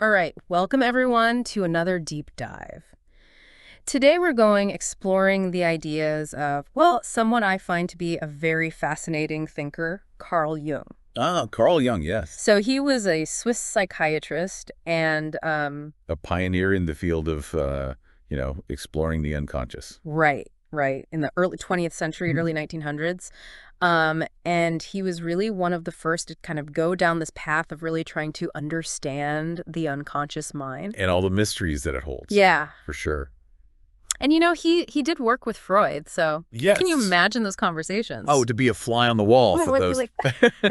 All right, welcome everyone to another deep dive. Today we're going exploring the ideas of, well, someone I find to be a very fascinating thinker, Carl Jung. Ah, Carl Jung, yes. So he was a Swiss psychiatrist and, A pioneer in the field of, exploring the unconscious. right, in the early 20th century, early 1900s. And he was really one of the first to kind of go down this path of really trying to understand the unconscious mind. And all the mysteries that it holds. Yeah. For sure. And he did work with Freud, so Yes. can you imagine those conversations? Oh, to be a fly on the wall for those.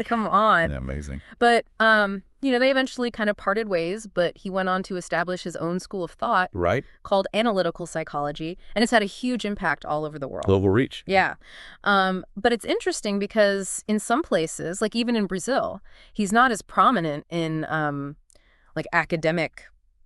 Come on. Yeah, amazing. But, they eventually kind of parted ways, but he went on to establish his own school of thought Right? called analytical psychology, and it's had a huge impact all over the world. Global reach. Yeah. But it's interesting because in some places, like even in Brazil, he's not as prominent in, academic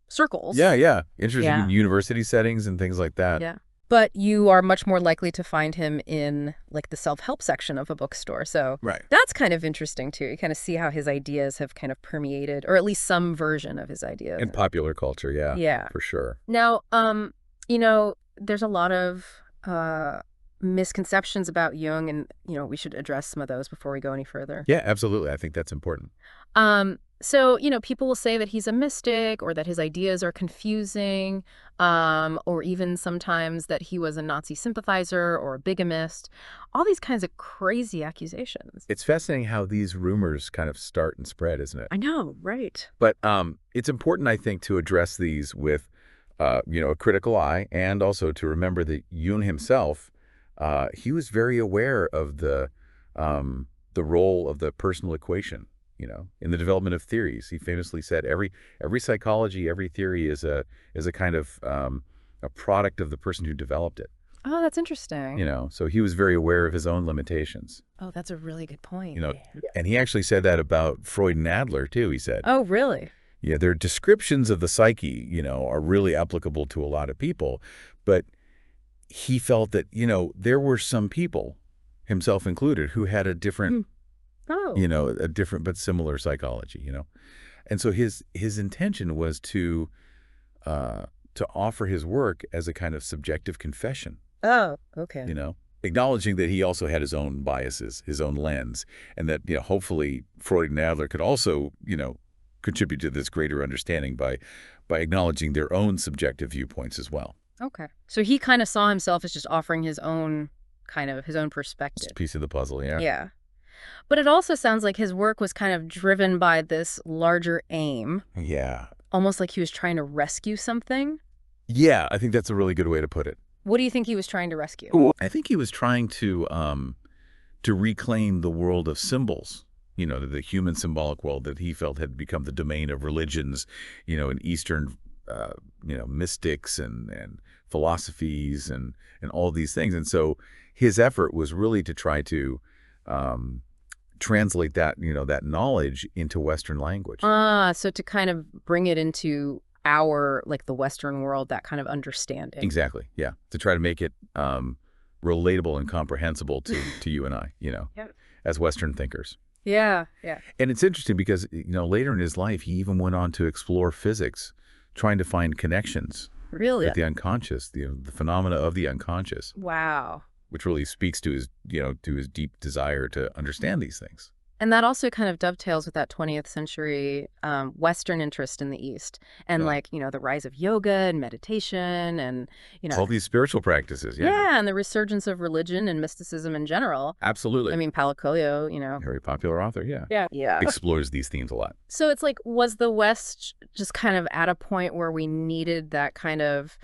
circles. Yeah. Interesting Yeah. in university settings and things like that. Yeah. But you are much more likely to find him in, like, the self-help section of a bookstore. So Right. that's kind of interesting, too. You kind of see how his ideas have kind of permeated, or at least some version of his ideas. In popular culture, yeah. Yeah. For sure. Now, there's a lot of misconceptions about Jung, and, we should address some of those before we go any further. Yeah, absolutely. I think that's important. So, people will say that he's a mystic or that his ideas are confusing, or even sometimes that he was a Nazi sympathizer or a bigamist. All these kinds of crazy accusations. It's fascinating how these rumors kind of start and spread, isn't it? I know, right. But it's important, I think, to address these with, a critical eye, and also to remember that Jung himself, he was very aware of the role of the personal equation, in the development of theories. He famously said every psychology, every theory is a kind of a product of the person who developed it. Oh, that's interesting. So he was very aware of his own limitations. Oh, that's a really good point. And he actually said that about Freud and Adler too. He said, Oh, really? yeah, their descriptions of the psyche, are really applicable to a lot of people. But he felt that, there were some people, himself included, who had a different, Oh. a different but similar psychology, And so his intention was to offer his work as a kind of subjective confession, Oh, okay. acknowledging that he also had his own biases, his own lens, and that, hopefully Freud and Adler could also, contribute to this greater understanding by acknowledging their own subjective viewpoints as well. Okay. So he kind of saw himself as just offering his own perspective. It's a piece of the puzzle, yeah. Yeah. But it also sounds like his work was kind of driven by this larger aim, Yeah. almost like he was trying to rescue something. Yeah, I think that's a really good way to put it. What do you think he was trying to rescue? I think he was trying to reclaim the world of symbols, the human symbolic world that he felt had become the domain of religions, and Eastern, mystics and philosophies and all these things. And so his effort was really to try to translate that, that knowledge into Western language. So to kind of bring it into our, the Western world, that kind of understanding. Exactly, yeah. To try to make it relatable and comprehensible to you and I, Yep. as Western thinkers. Yeah. And it's interesting because, later in his life, he even went on to explore physics, trying to find connections Really? with the unconscious, the phenomena of the unconscious, Wow. which really speaks to his, to his deep desire to understand these things. And that also kind of dovetails with that 20th century Western interest in the East and, the rise of yoga and meditation and, All these spiritual practices, yeah. Yeah, and the resurgence of religion and mysticism in general. Absolutely. I mean, Paulo Coelho, Very popular author, yeah. Yeah. Explores these themes a lot. So it's like, was the West just kind of at a point where we needed that kind of,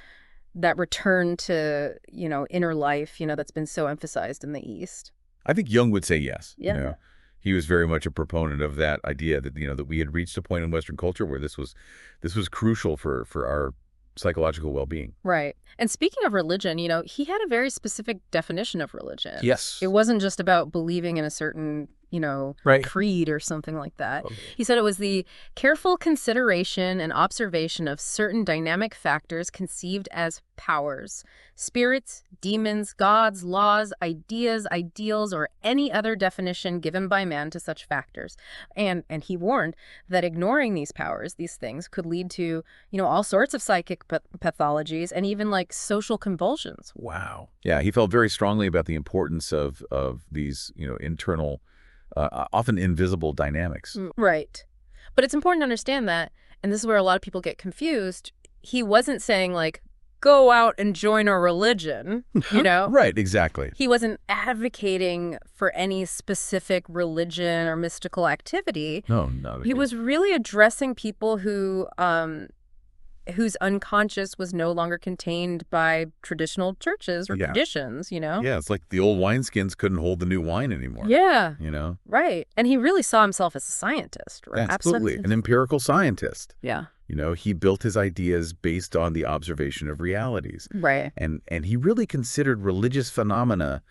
that return to, inner life, that's been so emphasized in the East? I think Jung would say yes. Yeah. He was very much a proponent of that idea that, that we had reached a point in Western culture where this was crucial for our psychological well-being. Right. And speaking of religion, he had a very specific definition of religion. Yes. It wasn't just about believing in a certain, Right. creed or something like that. Okay. He said it was the careful consideration and observation of certain dynamic factors conceived as powers, spirits, demons, gods, laws, ideas, ideals, or any other definition given by man to such factors. And he warned that ignoring these powers, these things, could lead to, all sorts of psychic pathologies and even like social convulsions. Wow. Yeah, he felt very strongly about the importance of these, internal, often invisible dynamics. Right. But it's important to understand that, and this is where a lot of people get confused, he wasn't saying like, go out and join a religion, Right, exactly. He wasn't advocating for any specific religion or mystical activity. No, not at He all. was really addressing people whose unconscious was no longer contained by traditional churches or traditions, Yeah, it's like the old wineskins couldn't hold the new wine anymore. Yeah. You know? Right. And he really saw himself as a scientist, right? Absolutely. An empirical scientist. Yeah. He built his ideas based on the observation of realities. Right. And he really considered religious phenomena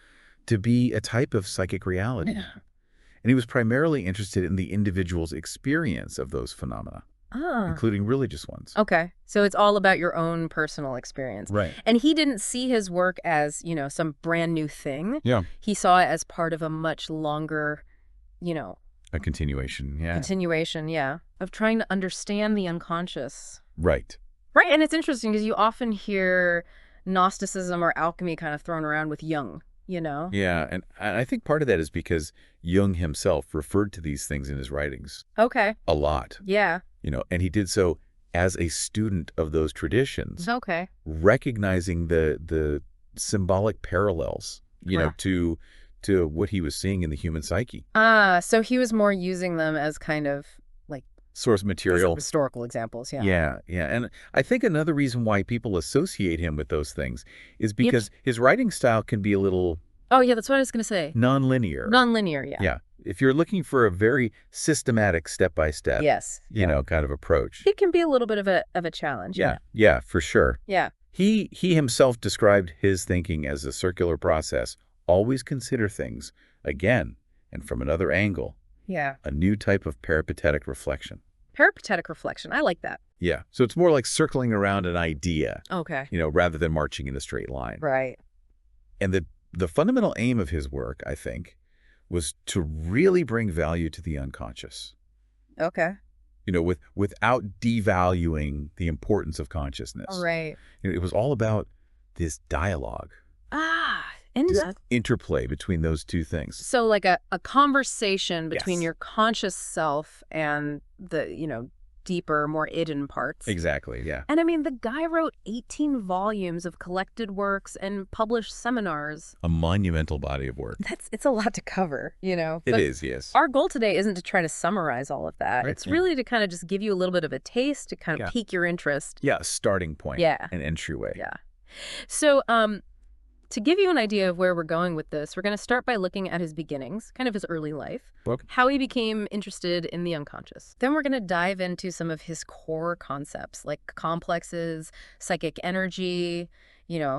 to be a type of psychic reality. Yeah. And he was primarily interested in the individual's experience of those phenomena, including religious ones. Okay. So it's all about your own personal experience. Right. And he didn't see his work as, some brand new thing. Yeah. He saw it as part of a much longer, A continuation, yeah, of trying to understand the unconscious. Right. Right. And it's interesting because you often hear Gnosticism or alchemy kind of thrown around with Jung, Yeah, and I think part of that is because Jung himself referred to these things in his writings. Okay. A lot. Yeah. And he did so as a student of those traditions. Okay. Recognizing the symbolic parallels, to what he was seeing in the human psyche. So he was more using them as kind of like Source material. Historical examples, yeah. Yeah. And I think another reason why people associate him with those things is because his writing style can be a little... Oh, yeah, that's what I was going to say. Nonlinear. Nonlinear, yeah. Yeah. If you're looking for a very systematic step-by-step, kind of approach. It can be a little bit of a challenge. Yeah, for sure. Yeah. He himself described his thinking as a circular process. Always consider things again and from another angle. Yeah. A new type of peripatetic reflection. Peripatetic reflection. I like that. Yeah. So it's more like circling around an idea. Okay. Rather than marching in a straight line. Right. And the fundamental aim of his work, I think, was to really bring value to the unconscious. Okay. Without devaluing the importance of consciousness. Right. It was all about this dialogue. And this interplay between those two things. So like a conversation between Yes. your conscious self and the, deeper, more hidden parts. Exactly, yeah. And I mean, the guy wrote 18 volumes of collected works and published seminars. A monumental body of work. It's a lot to cover, It But is, yes. our goal today isn't to try to summarize all of that. Right, It's really to kind of just give you a little bit of a taste, to kind of pique your interest. Yeah, a starting point. Yeah. An entryway. Yeah. So, to give you an idea of where we're going with this, we're going to start by looking at his beginnings, kind of his early life, how he became interested in the unconscious. Then we're going to dive into some of his core concepts, like complexes, psychic energy,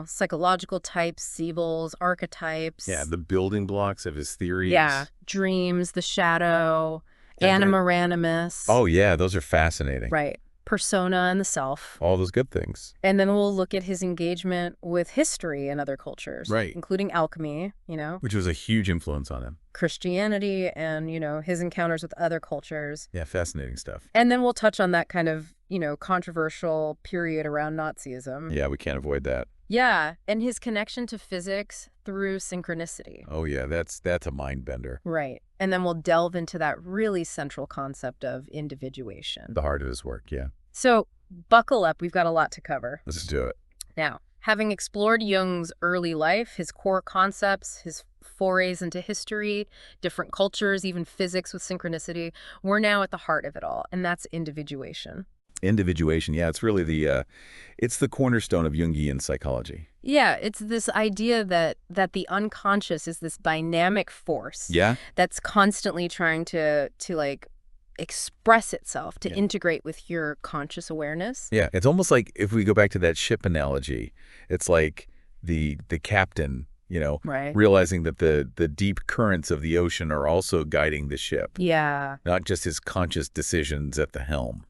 psychological types, symbols, archetypes. Yeah, the building blocks of his theories. Yeah, dreams, the shadow, anima animus. Oh, yeah, those are fascinating. Right. Persona and the self. All those good things. And then we'll look at his engagement with history and other cultures. Right. Including alchemy, Which was a huge influence on him. Christianity and, his encounters with other cultures. Yeah, fascinating stuff. And then we'll touch on that kind of, controversial period around Nazism. Yeah, we can't avoid that. Yeah, and his connection to physics through synchronicity. Oh, yeah, that's a mind bender. Right. And then we'll delve into that really central concept of individuation. The heart of his work, yeah. So buckle up. We've got a lot to cover. Let's do it. Now, having explored Jung's early life, his core concepts, his forays into history, different cultures, even physics with synchronicity, we're now at the heart of it all, and that's individuation. Individuation, yeah, it's really it's the cornerstone of Jungian psychology. Yeah, it's this idea that the unconscious is this dynamic force. Yeah. That's constantly trying to like express itself, to integrate with your conscious awareness. Yeah, it's almost like if we go back to that ship analogy, it's like the captain, Right. realizing that the deep currents of the ocean are also guiding the ship, Yeah. not just his conscious decisions at the helm.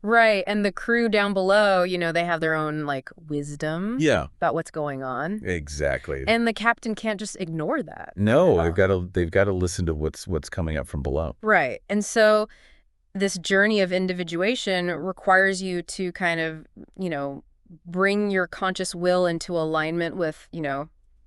Right. And the crew down below, they have their own, like, wisdom Yeah, about what's going on. exactly. And the captain can't just ignore that. No, they've got to listen to what's coming up from below. Right. And so this journey of individuation requires you to kind of, bring your conscious will into alignment with,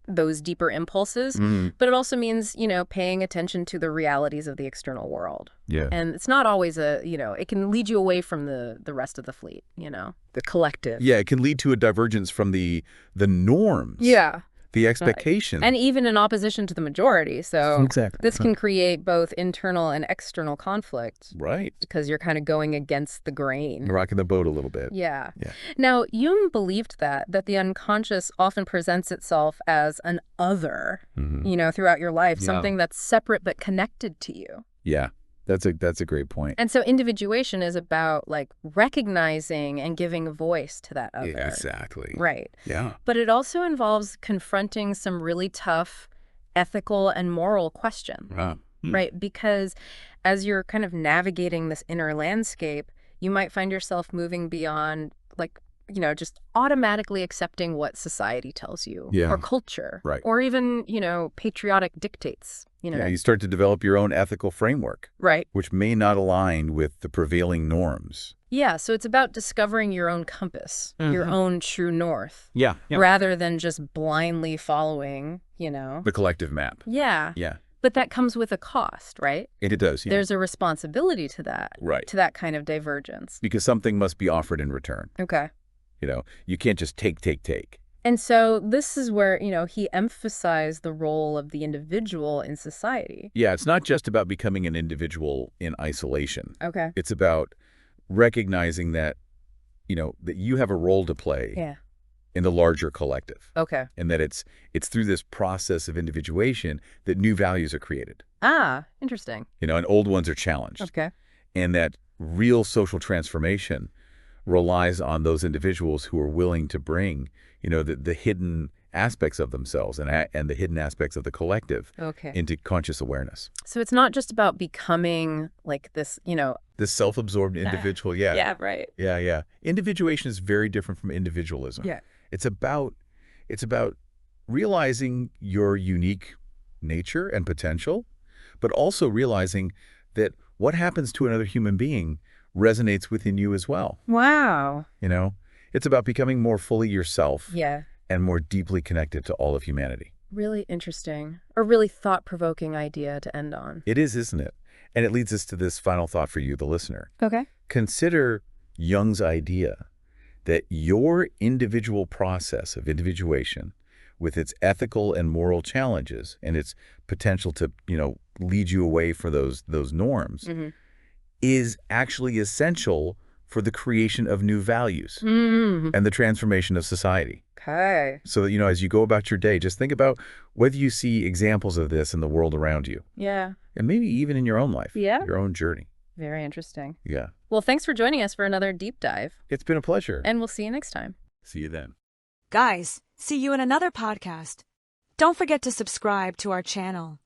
those deeper impulses. Mm, But it also means, paying attention to the realities of the external world. yeah. And it's not always it can lead you away from the rest of the fleet, the collective. Yeah, it can lead to a divergence from the norms. Yeah. The expectation. And even in opposition to the majority. So Exactly. this can create both internal and external conflict Right. because you're kind of going against the grain. Rocking the boat a little bit. Yeah. Yeah. Now, Jung believed that the unconscious often presents itself as an other, throughout your life, Yeah. something that's separate but connected to you. Yeah. That's a great point. And so individuation is about, like, recognizing and giving a voice to that other. Yeah, exactly. Right. Yeah. But it also involves confronting some really tough ethical and moral questions. Right? Because as you're kind of navigating this inner landscape, you might find yourself moving beyond, like, just automatically accepting what society tells you, Yeah. or culture, Right. or even, patriotic dictates, Yeah, you start to develop your own ethical framework, Right. which may not align with the prevailing norms. Yeah, so it's about discovering your own compass, your own true north, Yeah. rather than just blindly following, The collective map. Yeah. Yeah. But that comes with a cost, right? It does, yeah. There's a responsibility to that. Right. To that kind of divergence. Because something must be offered in return. Okay. You can't just take. And so this is where, he emphasized the role of the individual in society. Yeah, it's not just about becoming an individual in isolation. Okay. It's about recognizing that, that you have a role to play Yeah. in the larger collective. Okay. And that it's through this process of individuation that new values are created. Ah, interesting. And old ones are challenged. Okay. And that real social transformation relies on those individuals who are willing to bring, the hidden aspects of themselves and the hidden aspects of the collective Okay. into conscious awareness. So it's not just about becoming like this, This self-absorbed individual, yeah. Yeah, right. Yeah. Individuation is very different from individualism. Yeah. It's about realizing your unique nature and potential, but also realizing that what happens to another human being resonates within you as well. Wow. It's about becoming more fully yourself Yeah. and more deeply connected to all of humanity. Really interesting. A really thought-provoking idea to end on. It is, isn't it? And it leads us to this final thought for you, the listener. Okay. Consider Jung's idea that your individual process of individuation, with its ethical and moral challenges and its potential to, lead you away from those norms, is actually essential for the creation of new values and the transformation of society. Okay. So that, as you go about your day, just think about whether you see examples of this in the world around you, Yeah. and maybe even in your own life, Yeah. your own journey. Very interesting. Yeah. Well, thanks for joining us for another deep dive, It's been a pleasure. and we'll see you next time. See you then. Guys, see you in another podcast. Don't forget to subscribe to our channel.